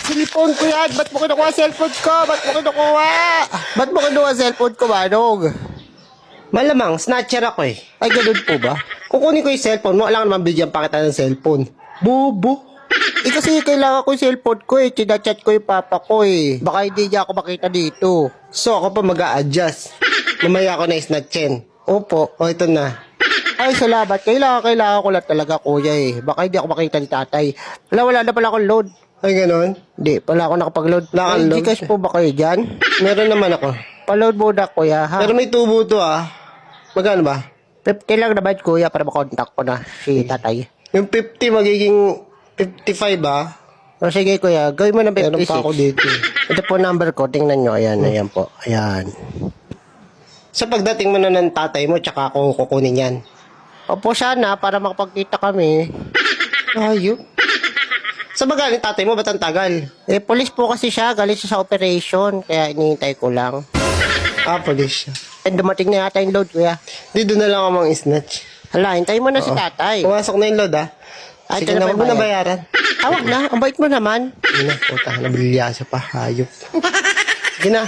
Cellphone ko yan! Ba't mo kinukuha cellphone ko? Ba't mo kinukuha? Ba't mo kinukuha cellphone ko, Manong? Malamang, snatcher ako eh. Ay, ganun po ba? Kukunin ko yung cellphone mo, alam naman bigyan pa kita ng cellphone. Bobo. Eh kasi kailangan ko yung cellphone ko eh. Chinachat ko yung papa ko eh. Baka hindi niya ako makita dito. So, ako pa mag-a-adjust. Mamaya ako na snatchen. Opo. O, ito na. Ay, salamat. Kailangan ko lang talaga, kuya eh. Baka hindi ako makita ni tatay. Wala na pala akong load. Ay, ganon. Hindi, pala ako nakapag-load. Ay, Nakaload? Gcash po ba kayo dyan? Meron naman ako. Pa-load muna, kuya, ha? Pero may tubo to ah. Magkano ba? 50 lang naman, kuya, para makontak ko na si tatay. Yung 50 magiging 55 ah. O sige, kuya, gawin mo ng 56. Meron pa ako dito. Ito po number ko. Tingnan nyo. Ayan, ayan po. Ayan. Sa pagdating mo na ng tatay mo, tsaka ako kukunin yan. Opo, sana, para makapagkita kami. Ayun. Sa magaling tatay mo, ba't ang tagal? Eh, police po kasi siya. Galing siya sa operation. Kaya inihintay ko lang. Ah, police siya. And dumating na yata yung load, kuya. Dito na lang ako mang snatch. Hala, hintayin mo na si tatay. Pumasok na yung load ah. Ay, Sige ito na, na huwag mo pa na yung bayaran. Tawag na. Ang bait mo naman. Sige na, puta, nabiliyasa pa, hayop. Sige na.